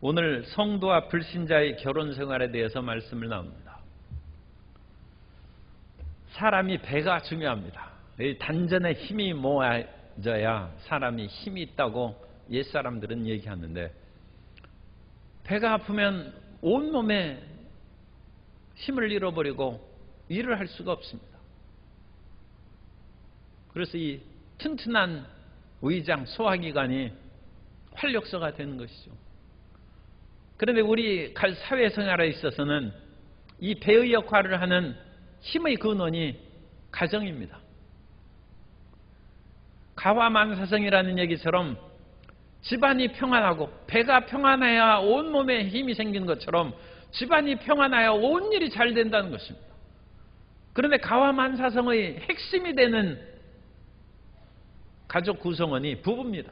오늘 성도와 불신자의 결혼 생활에 대해서 말씀을 나눕니다. 사람이 배가 중요합니다. 단전에 힘이 모아져야 사람이 힘이 있다고 옛사람들은 얘기하는데, 배가 아프면 온몸에 힘을 잃어버리고 일을 할 수가 없습니다. 그래서 이 튼튼한 위장, 소화기관이 활력소가 되는 것이죠. 그런데 우리 사회생활에 있어서는 이 배의 역할을 하는 힘의 근원이 가정입니다. 가와만사성이라는 얘기처럼 집안이 평안하고 배가 평안해야 온몸에 힘이 생긴 것처럼 집안이 평안해야 온 일이 잘 된다는 것입니다. 그런데 가와만사성의 핵심이 되는 가족 구성원이 부부입니다.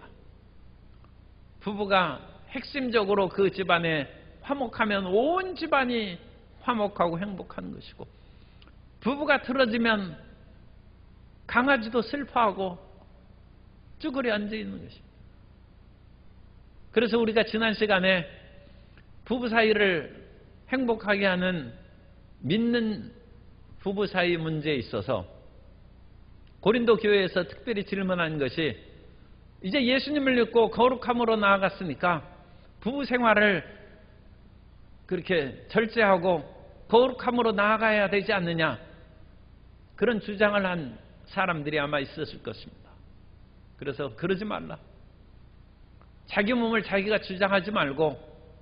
부부가 핵심적으로 그 집안에 화목하면 온 집안이 화목하고 행복한 것이고, 부부가 틀어지면 강아지도 슬퍼하고 쭈그려 앉아 있는 것입니다. 그래서 우리가 지난 시간에 부부 사이를 행복하게 하는 믿는 부부 사이 문제에 있어서 고린도 교회에서 특별히 질문한 것이, 이제 예수님을 믿고 거룩함으로 나아갔으니까 부부 생활을 그렇게 절제하고 거룩함으로 나아가야 되지 않느냐, 그런 주장을 한 사람들이 아마 있었을 것입니다. 그래서 그러지 말라. 자기 몸을 자기가 주장하지 말고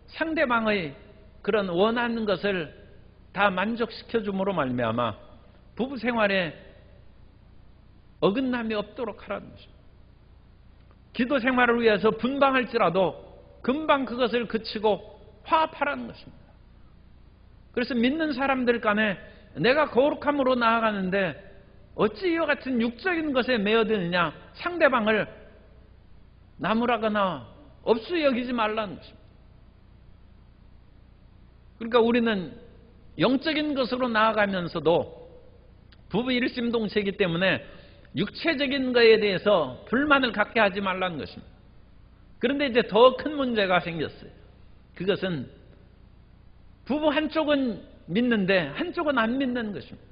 상대방의 그런 원하는 것을 다 만족시켜줌으로 말미암아 부부 생활에 어긋남이 없도록 하라는 것입니다. 기도 생활을 위해서 분방할지라도 금방 그것을 그치고 화합하라는 것입니다. 그래서 믿는 사람들 간에 내가 거룩함으로 나아가는데 어찌 이와 같은 육적인 것에 매여드느냐, 상대방을 나무라거나 업수 여기지 말라는 것입니다. 그러니까 우리는 영적인 것으로 나아가면서도 부부 일심동체이기 때문에 육체적인 것에 대해서 불만을 갖게 하지 말라는 것입니다. 그런데 이제 더 큰 문제가 생겼어요. 그것은 부부 한쪽은 믿는데 한쪽은 안 믿는 것입니다.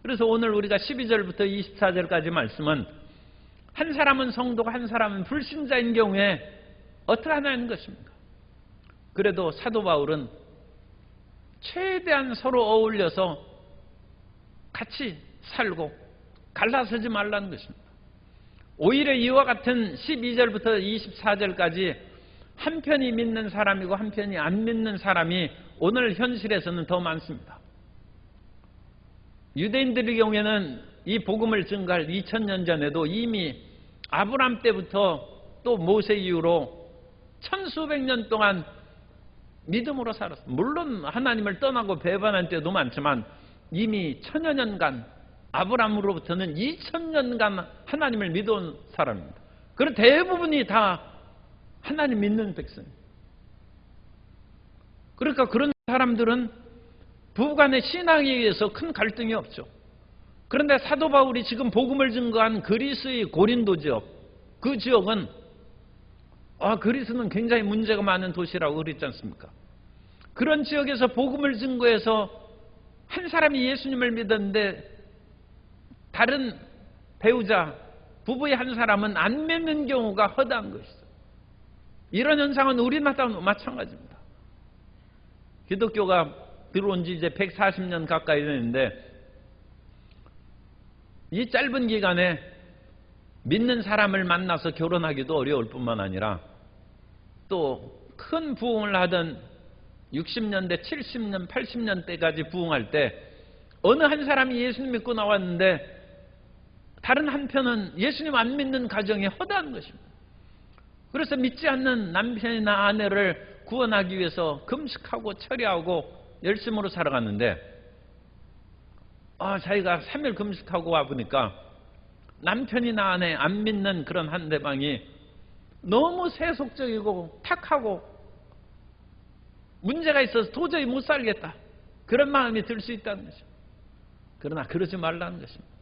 그래서 오늘 우리가 12절부터 24절까지 말씀은 한 사람은 성도가 한 사람은 불신자인 경우에 어떻게 하냐는 것입니다. 그래도 사도 바울은 최대한 서로 어울려서 같이 살고 갈라서지 말라는 것입니다. 오히려 이와 같은 12절부터 24절까지 한편이 믿는 사람이고 한편이 안 믿는 사람이 오늘 현실에서는 더 많습니다. 유대인들의 경우에는 이 복음을 증거할 2000년 전에도 이미 아브람 때부터 또 모세 이후로 천수백 년 동안 믿음으로 살았습니다. 물론 하나님을 떠나고 배반한 때도 많지만 이미 천여 년간, 아브람으로부터는 2000년간 하나님을 믿어온 사람입니다. 그리고 대부분이 다 하나님 믿는 백성. 그러니까 그런 사람들은 부부간의 신앙에 의해서 큰 갈등이 없죠. 그런데 사도 바울이 지금 복음을 증거한 그리스의 고린도 지역, 그 지역은 그리스는 굉장히 문제가 많은 도시라고 그랬지 않습니까? 그런 지역에서 복음을 증거해서 한 사람이 예수님을 믿었는데 다른 배우자, 부부의 한 사람은 안 믿는 경우가 허다한 것이죠. 이런 현상은 우리나라도 마찬가지입니다. 기독교가 들어온 지 이제 140년 가까이 됐는데 이 짧은 기간에 믿는 사람을 만나서 결혼하기도 어려울 뿐만 아니라 또 큰 부흥을 하던 60년대, 70년, 80년 대까지 부흥할 때 어느 한 사람이 예수님 믿고 나왔는데 다른 한편은 예수님 안 믿는 가정이 허다한 것입니다. 그래서 믿지 않는 남편이나 아내를 구원하기 위해서 금식하고 처리하고 열심으로 살아갔는데 자기가 3일 금식하고 와보니까 남편이나 아내 안 믿는 그런 상대방이 너무 세속적이고 탁하고 문제가 있어서 도저히 못 살겠다, 그런 마음이 들 수 있다는 것입니다. 그러나 그러지 말라는 것입니다.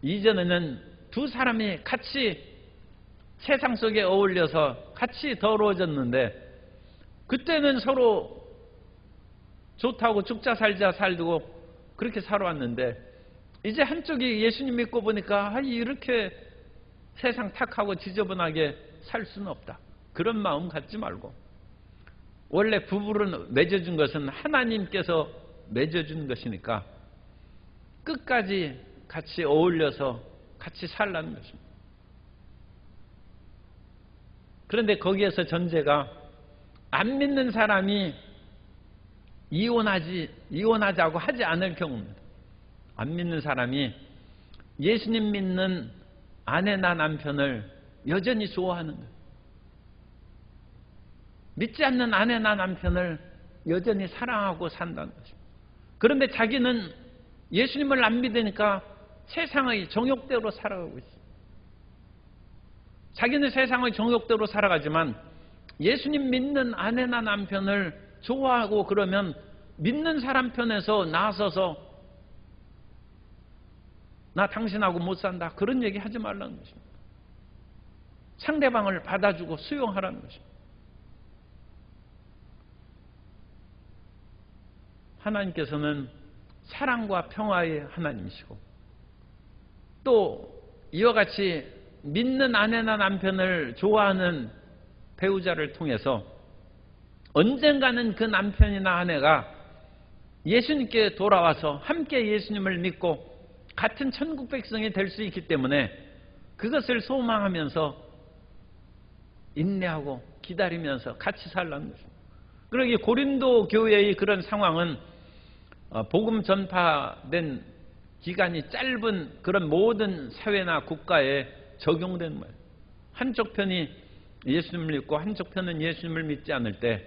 이전에는 두 사람이 같이 세상 속에 어울려서 같이 더러워졌는데, 그때는 서로 좋다고 죽자 살자 살고 그렇게 살아왔는데, 이제 한쪽이 예수님 믿고 보니까 이렇게 세상 탁하고 지저분하게 살 수는 없다. 그런 마음 갖지 말고, 원래 부부를 맺어준 것은 하나님께서 맺어준 것이니까 끝까지 같이 어울려서 같이 살라는 것입니다. 그런데 거기에서 전제가 안 믿는 사람이 이혼하자고 하지 않을 경우입니다. 안 믿는 사람이 예수님 믿는 아내나 남편을 여전히 좋아하는 거예요. 믿지 않는 아내나 남편을 여전히 사랑하고 산다는 것입니다. 그런데 자기는 예수님을 안 믿으니까 세상의 정욕대로 살아가고 있어요. 자기는 세상의 정욕대로 살아가지만 예수님 믿는 아내나 남편을 좋아하고 그러면 믿는 사람 편에서 나서서 나 당신하고 못 산다, 그런 얘기 하지 말라는 것입니다. 상대방을 받아주고 수용하라는 것입니다. 하나님께서는 사랑과 평화의 하나님이시고, 또 이와 같이 믿는 아내나 남편을 좋아하는 배우자를 통해서 언젠가는 그 남편이나 아내가 예수님께 돌아와서 함께 예수님을 믿고 같은 천국 백성이 될 수 있기 때문에 그것을 소망하면서 인내하고 기다리면서 같이 살라는 것입니다. 그러기 고린도 교회의 그런 상황은 복음 전파된 기간이 짧은 그런 모든 사회나 국가에 적용되는 거예요. 한쪽 편이 예수님을 믿고 한쪽 편은 예수님을 믿지 않을 때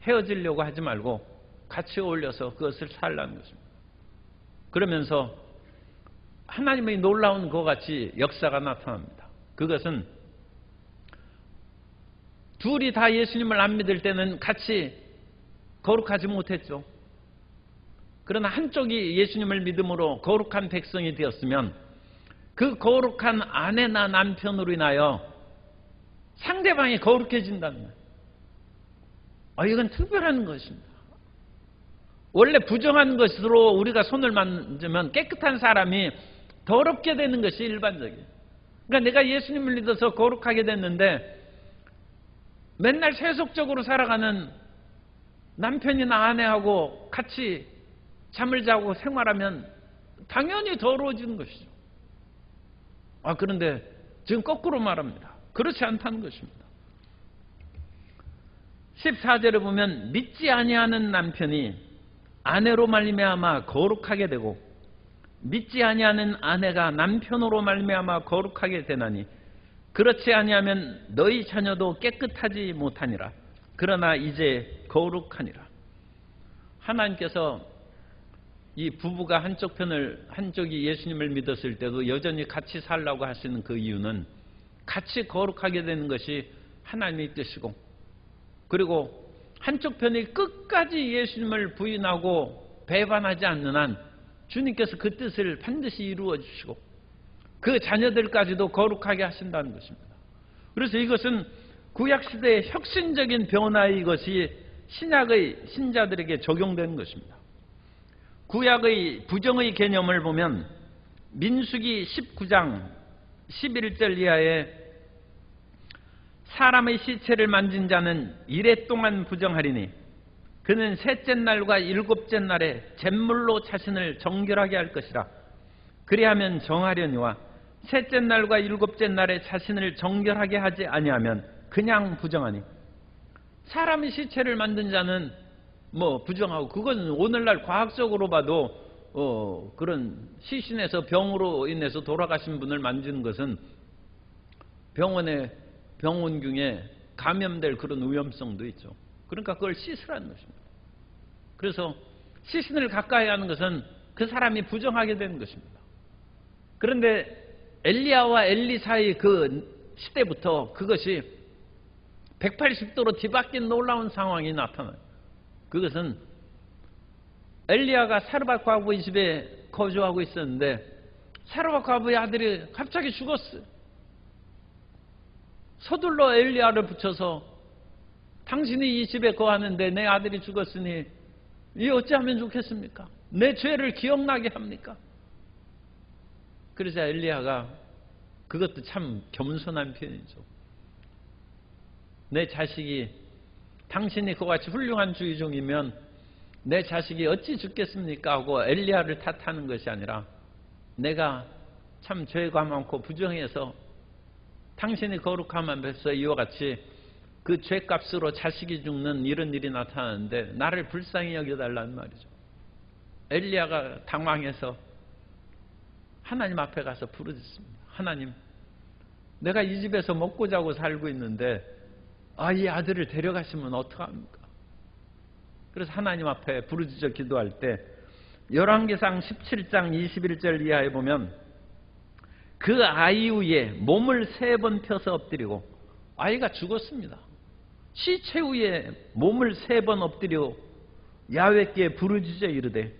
헤어지려고 하지 말고 같이 어울려서 그것을 살라는 것입니다. 그러면서 하나님의 놀라운 것 같이 역사가 나타납니다. 그것은 둘이 다 예수님을 안 믿을 때는 같이 거룩하지 못했죠. 그러나 한쪽이 예수님을 믿음으로 거룩한 백성이 되었으면 그 거룩한 아내나 남편으로 인하여 상대방이 거룩해진다는 거예요. 이건 특별한 것입니다. 원래 부정한 것으로 우리가 손을 만지면 깨끗한 사람이 더럽게 되는 것이 일반적이에요. 그러니까 내가 예수님을 믿어서 거룩하게 됐는데 맨날 세속적으로 살아가는 남편이나 아내하고 같이 잠을 자고 생활하면 당연히 더러워지는 것이죠. 그런데 지금 거꾸로 말합니다. 그렇지 않다는 것입니다. 14절에 보면 믿지 아니하는 남편이 아내로 말미암아 거룩하게 되고 믿지 아니하는 아내가 남편으로 말미암아 거룩하게 되나니 그렇지 아니하면 너희 자녀도 깨끗하지 못하니라. 그러나 이제 거룩하니라. 하나님께서 이 부부가 한쪽이 예수님을 믿었을 때도 여전히 같이 살라고 하시는 그 이유는 같이 거룩하게 되는 것이 하나님의 뜻이고, 그리고 한쪽 편이 끝까지 예수님을 부인하고 배반하지 않는 한 주님께서 그 뜻을 반드시 이루어 주시고 그 자녀들까지도 거룩하게 하신다는 것입니다. 그래서 이것은 구약시대의 혁신적인 변화의 것이 신약의 신자들에게 적용되는 것입니다. 구약의 부정의 개념을 보면 민수기 19장 11절 이하에 사람의 시체를 만진 자는 이레 동안 부정하리니 그는 셋째 날과 일곱째 날에 잿물로 자신을 정결하게 할 것이라. 그리하면 정하려니와 셋째 날과 일곱째 날에 자신을 정결하게 하지 아니하면 그냥 부정하니. 사람의 시체를 만든 자는 부정하고, 그건 오늘날 과학적으로 봐도 그런 시신에서 병으로 인해서 돌아가신 분을 만지는 것은 병원 중에 감염될 그런 위험성도 있죠. 그러니까 그걸 씻으라는 것입니다. 그래서 시신을 가까이 하는 것은 그 사람이 부정하게 되는 것입니다. 그런데 엘리야와 엘리사의 그 시대부터 그것이 180도로 뒤바뀐 놀라운 상황이 나타나요. 그것은 엘리야가 사르밧 과부의 집에 거주하고 있었는데 사르밧 과부의 아들이 갑자기 죽었어요. 서둘러 엘리야를 붙여서 당신이 이 집에 거하는데 내 아들이 죽었으니 이 어찌하면 좋겠습니까? 내 죄를 기억나게 합니까? 그러자 엘리야가, 그것도 참 겸손한 표현이죠. 내 자식이, 당신이 그같이 훌륭한 주의종이면 내 자식이 어찌 죽겠습니까? 하고 엘리야를 탓하는 것이 아니라, 내가 참 죄가 많고 부정해서 당신이 거룩함을 뵈서 이와 같이 그 죄값으로 자식이 죽는 이런 일이 나타나는데 나를 불쌍히 여겨달라는 말이죠. 엘리야가 당황해서 하나님 앞에 가서 부르짖습니다. 하나님, 내가 이 집에서 먹고 자고 살고 있는데 이 아들을 데려가시면 어떡합니까? 그래서 하나님 앞에 부르짖어 기도할 때 열왕기상 17장 21절 이하에 보면, 그 아이 위에 몸을 3번 펴서 엎드리고, 아이가 죽었습니다. 시체 위에 몸을 3번 엎드려 야훼께 부르짖어 이르되,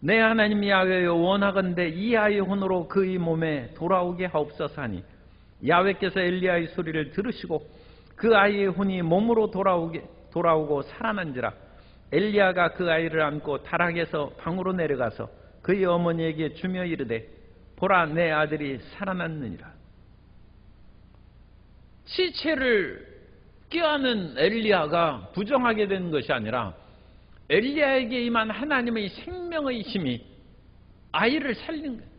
내 하나님 야훼여, 원하건대 이 아이의 혼으로 그의 몸에 돌아오게 하옵소서 하니, 야훼께서 엘리야의 소리를 들으시고 그 아이의 혼이 몸으로 돌아오고 살아난지라. 엘리야가 그 아이를 안고 다락에서 방으로 내려가서 그의 어머니에게 주며 이르되, 보라, 내 아들이 살아났느니라. 시체를 껴안은 엘리야가 부정하게 된 것이 아니라, 엘리야에게 임한 하나님의 생명의 힘이 아이를 살린 거예요.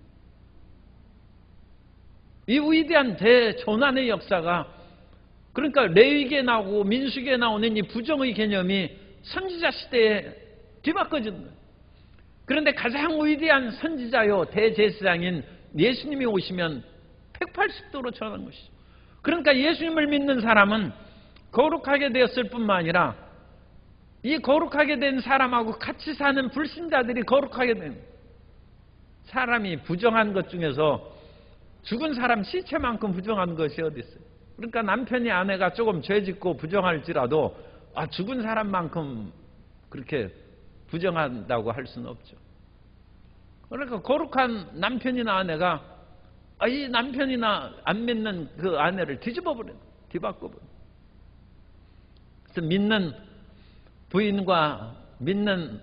이 위대한 대조난의 역사가, 그러니까 레위기에 나오고 민수기에 나오는 이 부정의 개념이 선지자 시대에 뒤바꿔진 거예요. 그런데 가장 위대한 선지자요 대제사장인 예수님이 오시면 180도로 전환한 것이죠. 그러니까 예수님을 믿는 사람은 거룩하게 되었을 뿐만 아니라 이 거룩하게 된 사람하고 같이 사는 불신자들이 거룩하게 된 거예요. 사람이 부정한 것 중에서 죽은 사람 시체만큼 부정한 것이 어디 있어요? 그러니까 남편이 아내가 조금 죄짓고 부정할지라도 죽은 사람만큼 그렇게 부정한다고 할 수는 없죠. 그러니까 거룩한 남편이나 아내가 이 남편이나 안 믿는 그 아내를 뒤집어버려요. 뒤바꿔버려요. 그래서 믿는 부인과 믿는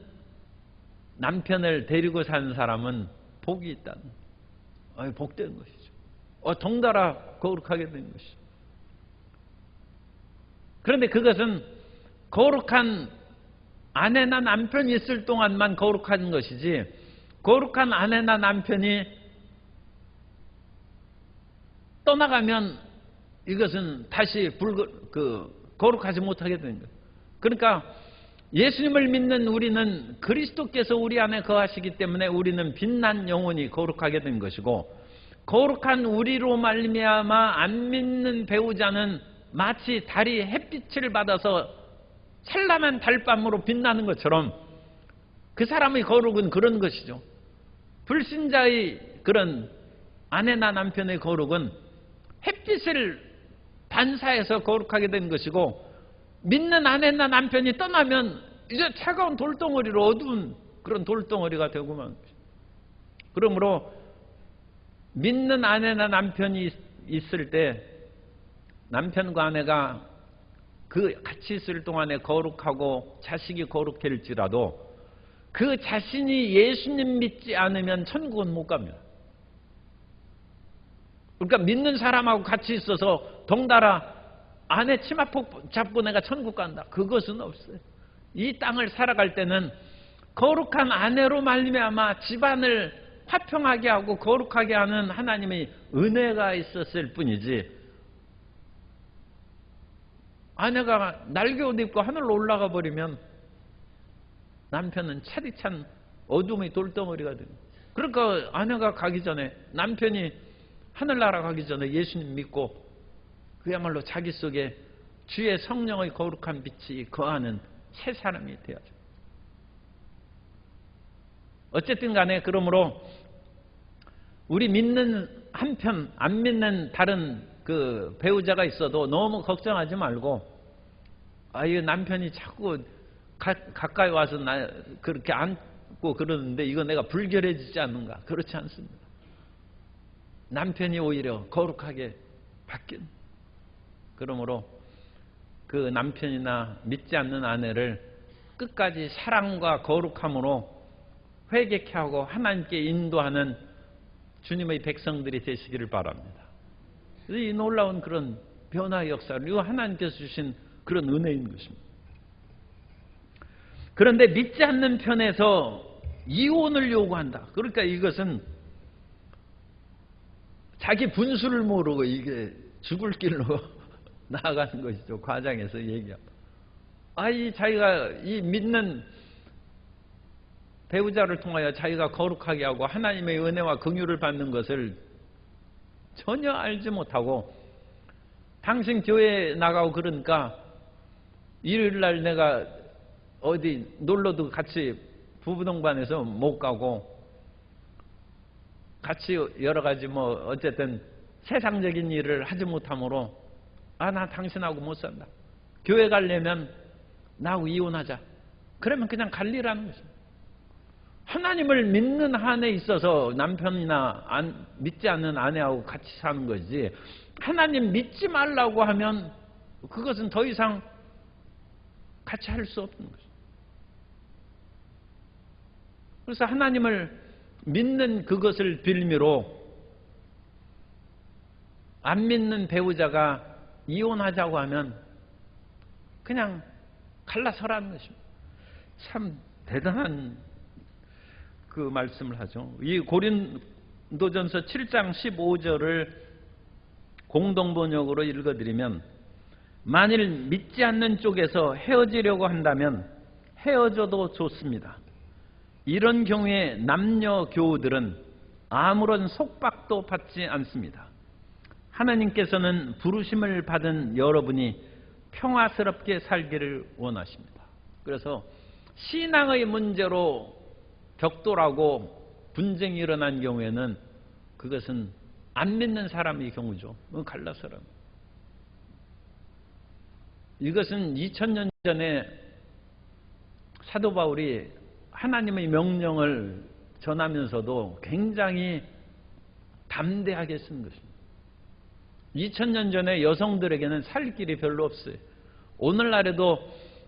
남편을 데리고 사는 사람은 복이 있다는, 복된 것이죠. 덩달아 거룩하게 된 것이죠. 그런데 그것은 거룩한 아내나 남편이 있을 동안만 거룩한 것이지, 거룩한 아내나 남편이 떠나가면 이것은 다시 거룩하지 못하게 되는 거예요. 그러니까 예수님을 믿는 우리는 그리스도께서 우리 안에 거하시기 때문에 우리는 빛난 영혼이 거룩하게 된 것이고, 거룩한 우리로 말미암아 안 믿는 배우자는 마치 달이 햇빛을 받아서 찬란한 달밤으로 빛나는 것처럼 그 사람의 거룩은 그런 것이죠. 불신자의 그런 아내나 남편의 거룩은 햇빛을 반사해서 거룩하게 된 것이고, 믿는 아내나 남편이 떠나면 이제 차가운 돌덩어리로 어두운 그런 돌덩어리가 되고 만. 그러므로 믿는 아내나 남편이 있을 때 남편과 아내가 그 같이 있을 동안에 거룩하고 자식이 거룩할지라도 그 자신이 예수님 믿지 않으면 천국은 못 갑니다. 그러니까 믿는 사람하고 같이 있어서 덩달아 아내 치마폭 잡고 내가 천국 간다, 그것은 없어요. 이 땅을 살아갈 때는 거룩한 아내로 말미암아 집안을 화평하게 하고 거룩하게 하는 하나님의 은혜가 있었을 뿐이지, 아내가 날개 옷 입고 하늘로 올라가 버리면 남편은 차디찬 어둠의 돌덩어리가 됩니다. 그러니까 아내가 가기 전에, 남편이 하늘나라 가기 전에 예수님 믿고 그야말로 자기 속에 주의 성령의 거룩한 빛이 거하는 새 사람이 되어야죠. 어쨌든 간에 그러므로 우리 믿는 한편 안 믿는 다른 그 배우자가 있어도 너무 걱정하지 말고, 이 남편이 자꾸 가까이 와서 나 그렇게 안고 그러는데 이거 내가 불결해지지 않는가? 그렇지 않습니다. 남편이 오히려 거룩하게 바뀐, 그러므로 그 남편이나 믿지 않는 아내를 끝까지 사랑과 거룩함으로 회개케 하고 하나님께 인도하는 주님의 백성들이 되시기를 바랍니다. 이 놀라운 그런 변화의 역사를 이거 하나님께서 주신 그런 은혜인 것입니다. 그런데 믿지 않는 편에서 이혼을 요구한다. 그러니까 이것은 자기 분수를 모르고 이게 죽을 길로 나아가는 것이죠. 과장해서 얘기하면. 이 자기가 이 믿는 배우자를 통하여 자기가 거룩하게 하고 하나님의 은혜와 긍휼을 받는 것을 전혀 알지 못하고 당신 교회에 나가고 그러니까 일요일날 내가 어디 놀러도 같이 부부동반해서 못 가고 같이 여러 가지 어쨌든 세상적인 일을 하지 못하므로 나 당신하고 못 산다. 교회 가려면 나하고 이혼하자. 그러면 그냥 갈 일하는 것입니다. 하나님을 믿는 한에 있어서 남편이나 믿지 않는 아내하고 같이 사는 거지 하나님 믿지 말라고 하면 그것은 더 이상 같이 할 수 없는 것입니다. 그래서 하나님을 믿는 그것을 빌미로 안 믿는 배우자가 이혼하자고 하면 그냥 갈라서라는 것입니다. 참 대단한 그 말씀을 하죠. 이 고린도전서 7장 15절을 공동번역으로 읽어드리면 만일 믿지 않는 쪽에서 헤어지려고 한다면 헤어져도 좋습니다. 이런 경우에 남녀 교우들은 아무런 속박도 받지 않습니다. 하나님께서는 부르심을 받은 여러분이 평화스럽게 살기를 원하십니다. 그래서 신앙의 문제로 격돌하고 분쟁이 일어난 경우에는 그것은 안 믿는 사람의 경우죠. 갈라서라. 이것은 2000년 전에 사도 바울이 하나님의 명령을 전하면서도 굉장히 담대하게 쓴 것입니다. 2000년 전에 여성들에게는 살 길이 별로 없어요. 오늘날에도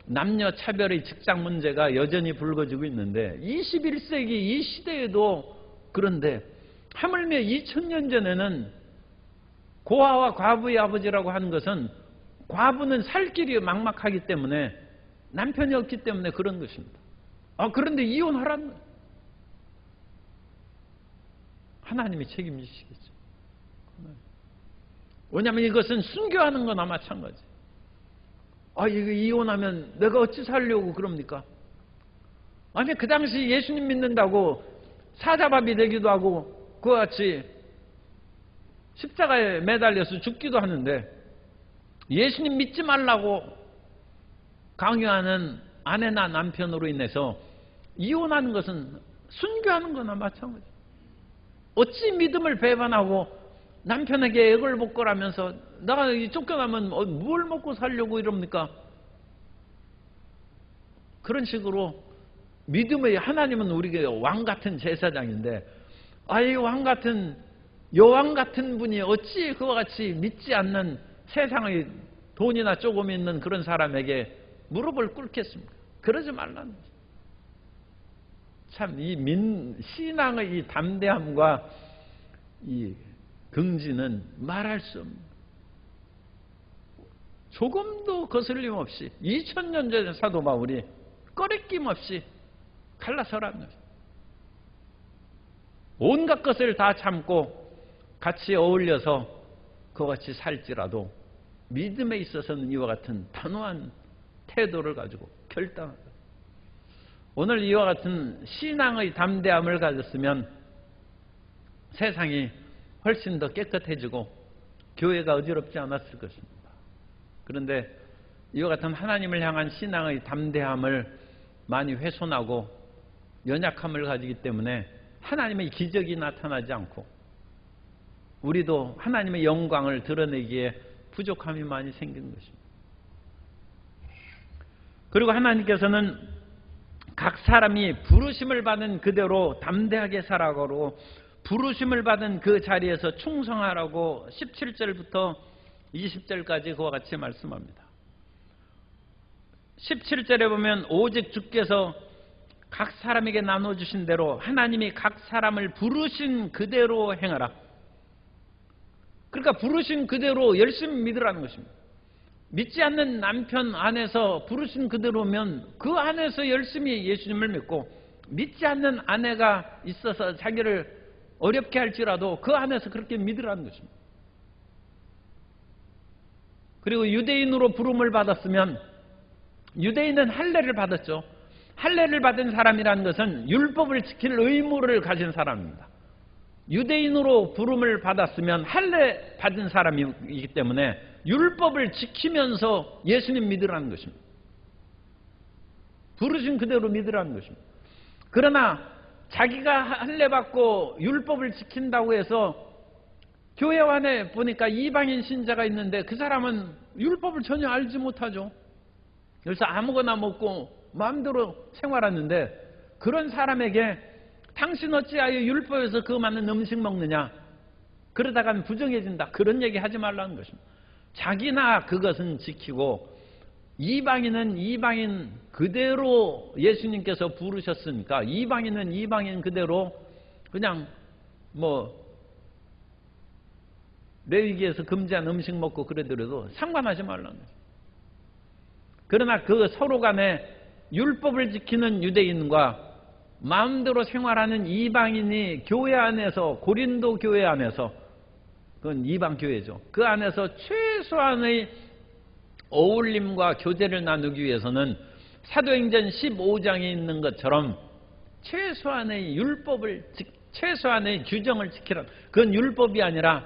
남녀 차별의 직장 문제가 여전히 불거지고 있는데 21세기 이 시대에도 그런데 하물며 2000년 전에는 고아와 과부의 아버지라고 하는 것은 과부는 살 길이 막막하기 때문에 남편이 없기 때문에 그런 것입니다. 그런데 이혼하라는 거예요. 하나님이 책임지시겠죠. 왜냐하면 이것은 순교하는 거나 마찬가지. 이거 이혼하면 내가 어찌 살려고 그럽니까? 아니 그 당시 예수님 믿는다고 사자밥이 되기도 하고 그와 같이 십자가에 매달려서 죽기도 하는데 예수님 믿지 말라고 강요하는 아내나 남편으로 인해서 이혼하는 것은 순교하는 거나 마찬가지. 어찌 믿음을 배반하고 남편에게 애걸복걸하면서 내가 쫓겨나면 뭘 먹고 살려고 이럽니까? 그런 식으로 믿음의 하나님은 우리에게 왕같은 제사장인데 이 왕같은 여왕 같은 분이 어찌 그와 같이 믿지 않는 세상의 돈이나 조금 있는 그런 사람에게 무릎을 꿇겠습니까? 그러지 말라는 거죠. 참 이 신앙의 이 담대함과 이 긍지는 말할 수 없는 조금도 거슬림 없이 2000년 전에 사도 바울이 꺼리낌 없이 갈라서라는 거죠. 온갖 것을 다 참고 같이 어울려서 그와 같이 살지라도 믿음에 있어서는 이와 같은 단호한 태도를 가지고 결단한다. 오늘 이와 같은 신앙의 담대함을 가졌으면 세상이 훨씬 더 깨끗해지고 교회가 어지럽지 않았을 것입니다. 그런데 이와 같은 하나님을 향한 신앙의 담대함을 많이 훼손하고 연약함을 가지기 때문에 하나님의 기적이 나타나지 않고 우리도 하나님의 영광을 드러내기에 부족함이 많이 생긴 것입니다. 그리고 하나님께서는 각 사람이 부르심을 받은 그대로 담대하게 살아가고 부르심을 받은 그 자리에서 충성하라고 17절부터 20절까지 그와 같이 말씀합니다. 17절에 보면 오직 주께서 각 사람에게 나눠주신 대로 하나님이 각 사람을 부르신 그대로 행하라. 그러니까 부르신 그대로 열심히 믿으라는 것입니다. 믿지 않는 남편 안에서 부르신 그대로면 그 안에서 열심히 예수님을 믿고, 믿지 않는 아내가 있어서 자기를 어렵게 할지라도 그 안에서 그렇게 믿으라는 것입니다. 그리고 유대인으로 부름을 받았으면, 유대인은 할례를 받았죠. 할례를 받은 사람이라는 것은 율법을 지킬 의무를 가진 사람입니다. 유대인으로 부름을 받았으면 할례 받은 사람이기 때문에 율법을 지키면서 예수님 믿으라는 것입니다. 부르신 그대로 믿으라는 것입니다. 그러나 자기가 할례 받고 율법을 지킨다고 해서 교회 안에 보니까 이방인 신자가 있는데 그 사람은 율법을 전혀 알지 못하죠. 그래서 아무거나 먹고 마음대로 생활하는데, 그런 사람에게 당신 어찌하여 율법에서 그 많은 음식 먹느냐, 그러다간 부정해진다, 그런 얘기 하지 말라는 것입니다. 자기나 그것은 지키고, 이방인은 이방인 그대로 예수님께서 부르셨으니까 이방인은 이방인 그대로 그냥 레위기에서 금지한 음식 먹고 그러더라도 상관하지 말라는 거죠. 그러나 그 서로 간에 율법을 지키는 유대인과 마음대로 생활하는 이방인이 교회 안에서, 고린도 교회 안에서, 그건 이방 교회죠, 그 안에서 최소한의 어울림과 교제를 나누기 위해서는 사도행전 15장에 있는 것처럼 최소한의 율법을, 최소한의 규정을 지키라. 그건 율법이 아니라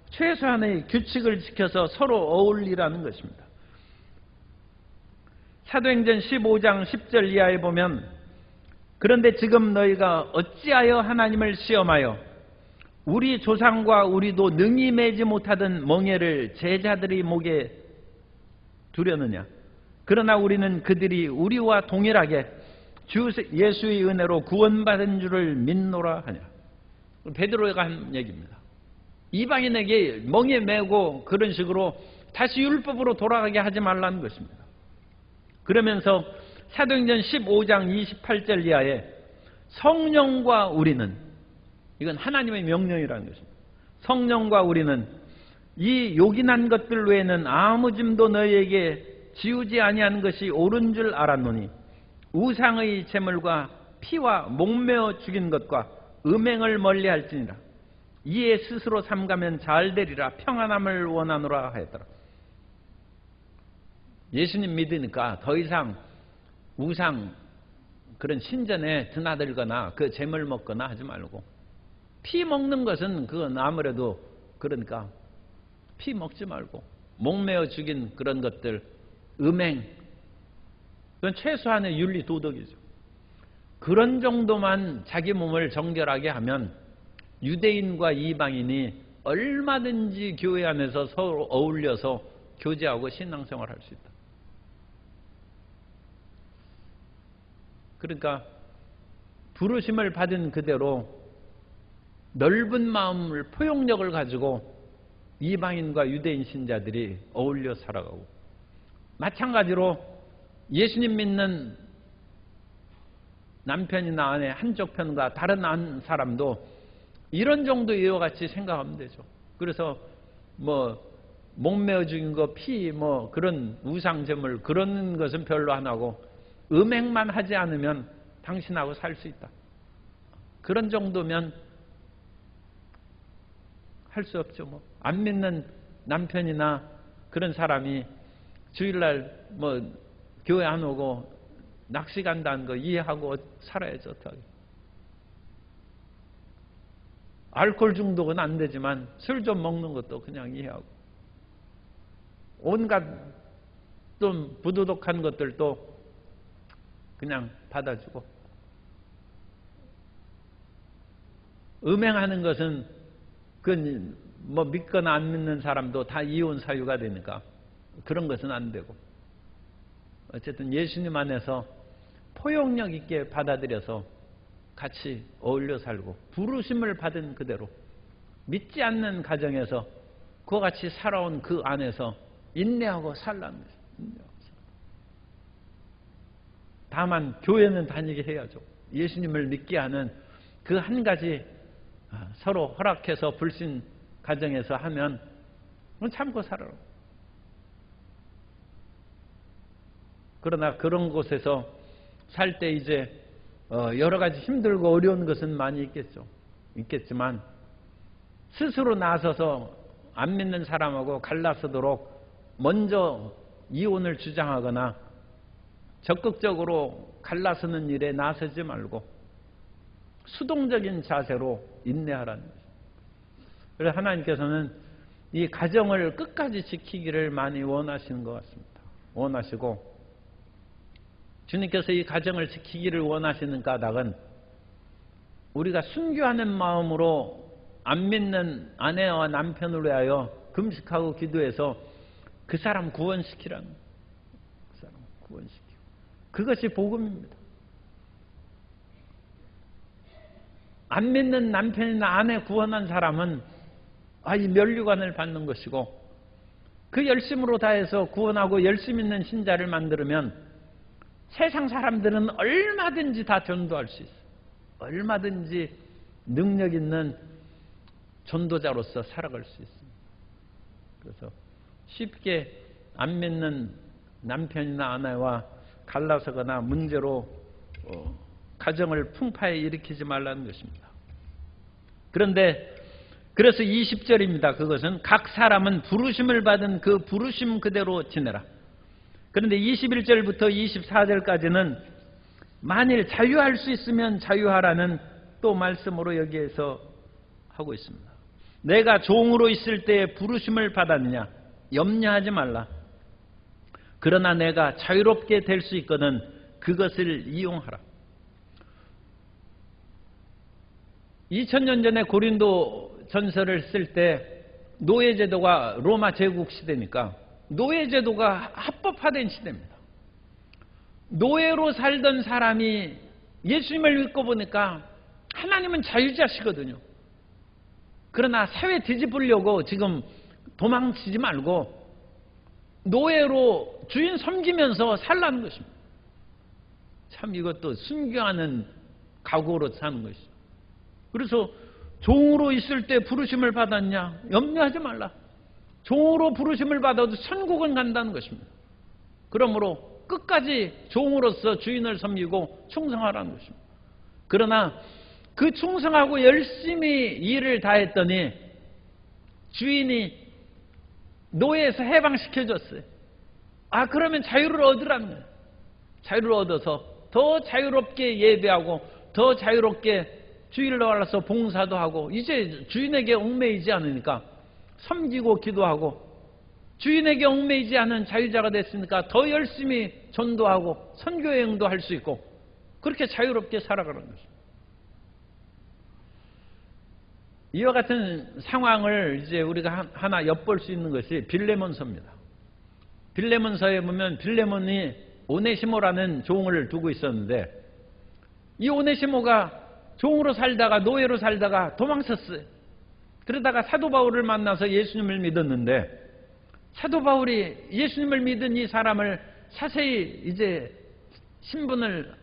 최소한의 규칙을 지켜서 서로 어울리라는 것입니다. 사도행전 15장 10절 이하에 보면, 그런데 지금 너희가 어찌하여 하나님을 시험하여 우리 조상과 우리도 능히 매지 못하던 멍에를 제자들의 목에 두려느냐. 그러나 우리는 그들이 우리와 동일하게 주 예수의 은혜로 구원받은 줄을 믿노라 하냐. 베드로가 한 얘기입니다. 이방인에게 멍에 매고 그런 식으로 다시 율법으로 돌아가게 하지 말라는 것입니다. 그러면서 사도행전 15장 28절 이하에 성령과 우리는, 이건 하나님의 명령이라는 것입니다. 성령과 우리는 이 요긴한 것들 외에는 아무 짐도 너희에게 지우지 아니하는 것이 옳은 줄 알았노니, 우상의 제물과 피와 목매어 죽인 것과 음행을 멀리할지니라. 이에 스스로 삼가면 잘되리라. 평안함을 원하노라 하였더라. 예수님 믿으니까 더 이상 우상, 그런 신전에 드나들거나 그 제물 먹거나 하지 말고, 피 먹는 것은 그건 아무래도, 그러니까 피 먹지 말고, 목매어 죽인 그런 것들, 음행, 그건 최소한의 윤리 도덕이죠. 그런 정도만 자기 몸을 정결하게 하면 유대인과 이방인이 얼마든지 교회 안에서 서로 어울려서 교제하고 신앙생활을 할 수 있다. 그러니까 부르심을 받은 그대로 넓은 마음을, 포용력을 가지고 이방인과 유대인 신자들이 어울려 살아가고, 마찬가지로 예수님 믿는 남편이나 아내 한쪽 편과 다른 한 사람도 이런 정도 이와 같이 생각하면 되죠. 그래서 목매어 죽인 거, 피, 그런 우상제물, 그런 것은 별로 안 하고 음행만 하지 않으면 당신하고 살 수 있다. 그런 정도면 할 수 없죠. 안 믿는 남편이나 그런 사람이 주일날 교회 안 오고 낚시 간다는 거 이해하고 살아야죠. 어떡하게. 알코올 중독은 안 되지만 술 좀 먹는 것도 그냥 이해하고, 온갖 좀 부도덕한 것들도 그냥 받아주고, 음행하는 것은 그건 믿거나 안 믿는 사람도 다 이혼 사유가 되니까 그런 것은 안 되고, 어쨌든 예수님 안에서 포용력 있게 받아들여서 같이 어울려 살고, 부르심을 받은 그대로, 믿지 않는 가정에서 그와 같이 살아온 그 안에서 인내하고 살라는 거죠. 인내하고 살라. 다만 교회는 다니게 해야죠. 예수님을 믿게 하는 그 한 가지 서로 허락해서 불신 가정에서 하면 참고 살아라. 그러나 그런 곳에서 살 때 이제 여러 가지 힘들고 어려운 것은 많이 있겠지만 스스로 나서서 안 믿는 사람하고 갈라서도록 먼저 이혼을 주장하거나 적극적으로 갈라서는 일에 나서지 말고 수동적인 자세로 인내하라는 거죠. 그래서 하나님께서는 이 가정을 끝까지 지키기를 많이 원하시는 것 같습니다. 원하시고 주님께서 이 가정을 지키기를 원하시는 까닭은 우리가 순교하는 마음으로 안 믿는 아내와 남편을 위하여 금식하고 기도해서 그 사람 구원시키라는 거예요. 그 사람 구원시키고. 그것이 복음입니다. 안 믿는 남편이나 아내 구원한 사람은 이 면류관을 받는 것이고 그 열심으로 다해서 구원하고 열심 있는 신자를 만들면 세상 사람들은 얼마든지 다 전도할 수 있어요. 얼마든지 능력 있는 전도자로서 살아갈 수 있습니다. 그래서 쉽게 안 믿는 남편이나 아내와 갈라서거나 문제로 가정을 풍파에 일으키지 말라는 것입니다. 그런데 그래서 20절입니다. 그것은 각 사람은 부르심을 받은 그 부르심 그대로 지내라. 그런데 21절부터 24절까지는 만일 자유할 수 있으면 자유하라는 또 말씀으로 여기에서 하고 있습니다. 내가 종으로 있을 때 부르심을 받았느냐? 염려하지 말라. 그러나 내가 자유롭게 될 수 있거든 그것을 이용하라. 2000년 전에 고린도 전서를 쓸 때 노예제도가 로마 제국 시대니까 노예제도가 합법화된 시대입니다. 노예로 살던 사람이 예수님을 믿고 보니까 하나님은 자유자시거든요. 그러나 사회 뒤집으려고 지금 도망치지 말고 노예로 주인 섬기면서 살라는 것입니다. 참 이것도 순교하는 각오로 사는 것이죠. 그래서 종으로 있을 때 부르심을 받았냐? 염려하지 말라. 종으로 부르심을 받아도 천국은 간다는 것입니다. 그러므로 끝까지 종으로서 주인을 섬기고 충성하라는 것입니다. 그러나 그 충성하고 열심히 일을 다했더니 주인이 노예에서 해방시켜줬어요. 그러면 자유를 얻으라는 거예요. 자유를 얻어서 더 자유롭게 예배하고 더 자유롭게 주일을 알아서 봉사도 하고 이제 주인에게 얽매이지 않으니까 섬기고 기도하고 주인에게 얽매이지 않은 자유자가 됐으니까 더 열심히 전도하고 선교여행도 할 수 있고 그렇게 자유롭게 살아가는 것입니다. 이와 같은 상황을 이제 우리가 하나 엿볼 수 있는 것이 빌레몬서입니다. 빌레몬서에 보면 빌레몬이 오네시모라는 종을 두고 있었는데 이 오네시모가 종으로 살다가 노예로 살다가 도망쳤어요. 그러다가 사도 바울을 만나서 예수님을 믿었는데 사도 바울이 예수님을 믿은 이 사람을 자세히 이제 신분을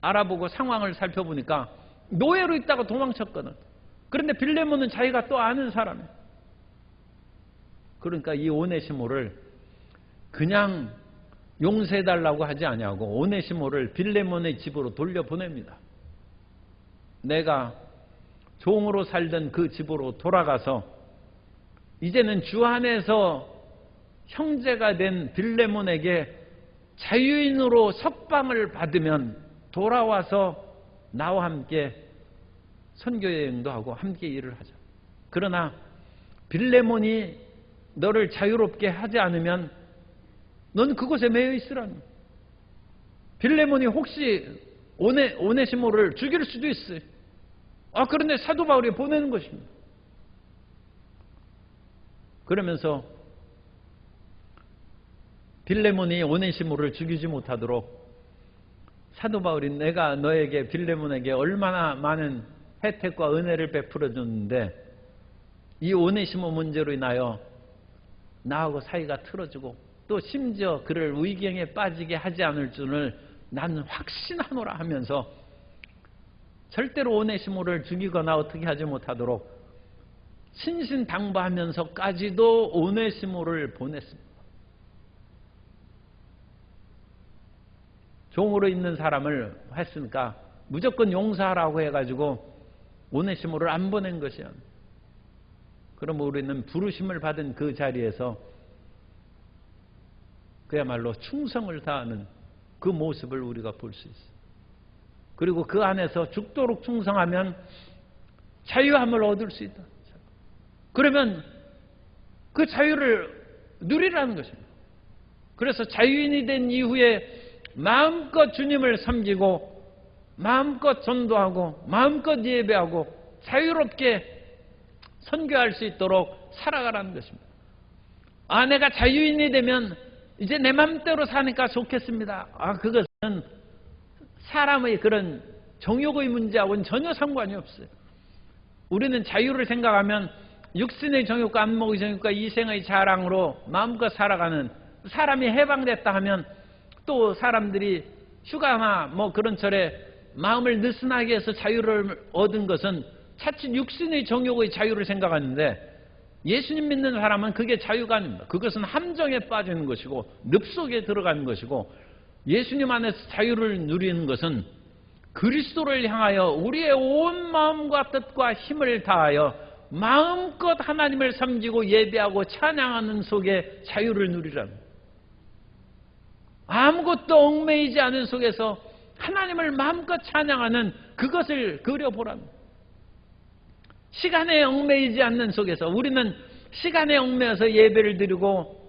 알아보고 상황을 살펴보니까 노예로 있다가 도망쳤거든. 그런데 빌레몬은 자기가 또 아는 사람이에요. 그러니까 이 오네시모를 그냥 용서해달라고 하지 아니하고 오네시모를 빌레몬의 집으로 돌려보냅니다. 내가 종으로 살던 그 집으로 돌아가서 이제는 주 안에서 형제가 된 빌레몬에게 자유인으로 석방을 받으면 돌아와서 나와 함께 선교여행도 하고 함께 일을 하자. 그러나 빌레몬이 너를 자유롭게 하지 않으면 넌 그곳에 매여 있으라는. 빌레몬이 혹시 오네시모를 죽일 수도 있어요. 그런데 사도 바울이 보내는 것입니다. 그러면서 빌레몬이 오네시모를 죽이지 못하도록 사도 바울이 내가 너에게 빌레몬에게 얼마나 많은 혜택과 은혜를 베풀어 줬는데 이 오네시모 문제로 인하여 나하고 사이가 틀어지고 또 심지어 그를 위경에 빠지게 하지 않을 줄을 나는 확신하노라 하면서 절대로 오네시모를 죽이거나 어떻게 하지 못하도록 신신당부하면서까지도 오네시모를 보냈습니다. 종으로 있는 사람을 했으니까 무조건 용서하라고 해가지고 오네시모를 안 보낸 것이야. 그럼 우리는 부르심을 받은 그 자리에서 그야말로 충성을 다하는 그 모습을 우리가 볼 수 있어요. 그리고 그 안에서 죽도록 충성하면 자유함을 얻을 수 있다. 그러면 그 자유를 누리라는 것입니다. 그래서 자유인이 된 이후에 마음껏 주님을 섬기고 마음껏 전도하고 마음껏 예배하고 자유롭게 선교할 수 있도록 살아가라는 것입니다. 아, 내가 자유인이 되면 이제 내 맘대로 사니까 좋겠습니다. 아, 그것은 사람의 그런 정욕의 문제하고는 전혀 상관이 없어요. 우리는 자유를 생각하면 육신의 정욕과 안목의 정욕과 이생의 자랑으로 마음껏 살아가는, 사람이 해방됐다 하면 또 사람들이 휴가나 뭐 그런 철에 마음을 느슨하게 해서 자유를 얻은 것은 자칫 육신의 정욕의 자유를 생각하는데, 예수님 믿는 사람은 그게 자유가 아닙니다. 그것은 함정에 빠지는 것이고 늪속에 들어가는 것이고, 예수님 안에서 자유를 누리는 것은 그리스도를 향하여 우리의 온 마음과 뜻과 힘을 다하여 마음껏 하나님을 섬기고 예배하고 찬양하는 속에 자유를 누리라는 거예요. 아무것도 얽매이지 않은 속에서 하나님을 마음껏 찬양하는 그것을 그려보라는 거예요. 시간에 얽매이지 않는 속에서, 우리는 시간에 얽매여서 예배를 드리고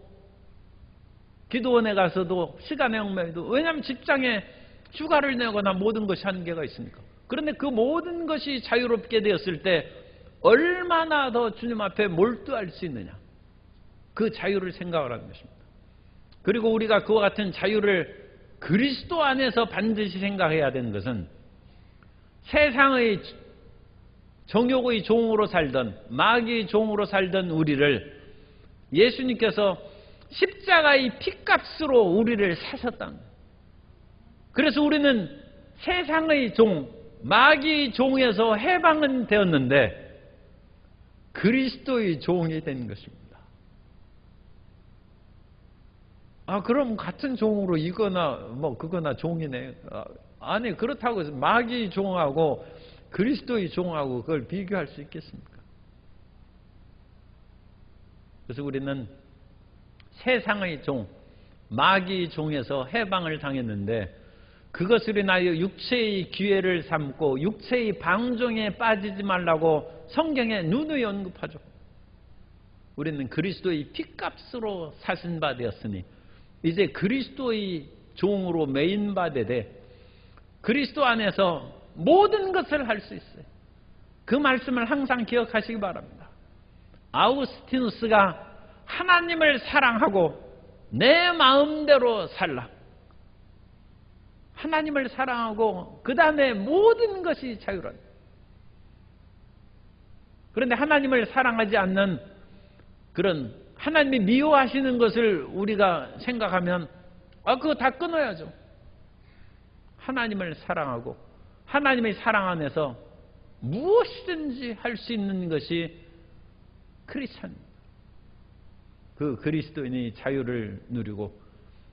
기도원에 가서도 시간에 얽매여도, 왜냐하면 직장에 휴가를 내거나 모든 것이 한계가 있으니까. 그런데 그 모든 것이 자유롭게 되었을 때 얼마나 더 주님 앞에 몰두할 수 있느냐, 그 자유를 생각을 하는 것입니다. 그리고 우리가 그와 같은 자유를 그리스도 안에서 반드시 생각해야 되는 것은, 세상의 정욕의 종으로 살던, 마귀의 종으로 살던 우리를 예수님께서 십자가의 피값으로 우리를 사셨다는 거예요. 그래서 우리는 세상의 종, 마귀의 종에서 해방은 되었는데 그리스도의 종이 된 것입니다. 아, 그럼 같은 종으로 이거나 뭐 그거나 종이네. 아니, 그렇다고 해서 마귀의 종하고 그리스도의 종하고 그걸 비교할 수 있겠습니까? 그래서 우리는 세상의 종, 마귀의 종에서 해방을 당했는데, 그것을 인하여 육체의 기회를 삼고 육체의 방종에 빠지지 말라고 성경에 누누이 언급하죠. 우리는 그리스도의 피값으로 사신 바 되었으니 이제 그리스도의 종으로 매인 바 되되 그리스도 안에서 모든 것을 할 수 있어요. 그 말씀을 항상 기억하시기 바랍니다. 아우구스티누스가 하나님을 사랑하고 내 마음대로 살라. 하나님을 사랑하고 그 다음에 모든 것이 자유로운. 그런데 하나님을 사랑하지 않는 그런, 하나님이 미워하시는 것을 우리가 생각하면 그거 다 끊어야죠. 하나님을 사랑하고 하나님의 사랑 안에서 무엇이든지 할 수 있는 것이 크리스찬입니다. 그 그리스도인의 자유를 누리고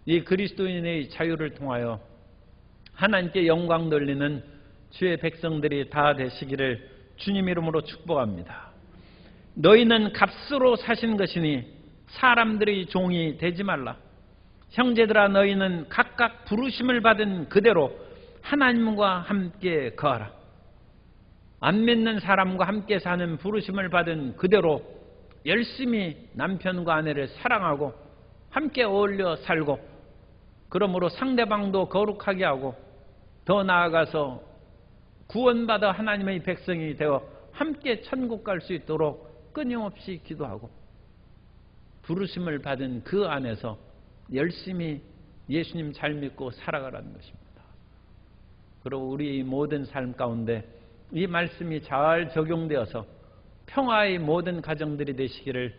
이 그리스도인의 자유를 통하여 하나님께 영광 돌리는 주의 백성들이 다 되시기를 주님 이름으로 축복합니다. 너희는 값으로 사신 것이니 사람들의 종이 되지 말라. 형제들아, 너희는 각각 부르심을 받은 그대로 하나님과 함께 거하라. 안 믿는 사람과 함께 사는 부르심을 받은 그대로 열심히 남편과 아내를 사랑하고 함께 어울려 살고, 그러므로 상대방도 거룩하게 하고 더 나아가서 구원받아 하나님의 백성이 되어 함께 천국 갈 수 있도록 끊임없이 기도하고 부르심을 받은 그 안에서 열심히 예수님 잘 믿고 살아가라는 것입니다. 그리고 우리 모든 삶 가운데 이 말씀이 잘 적용되어서 평화의 모든 가정들이 되시기를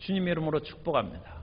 주님의 이름으로 축복합니다.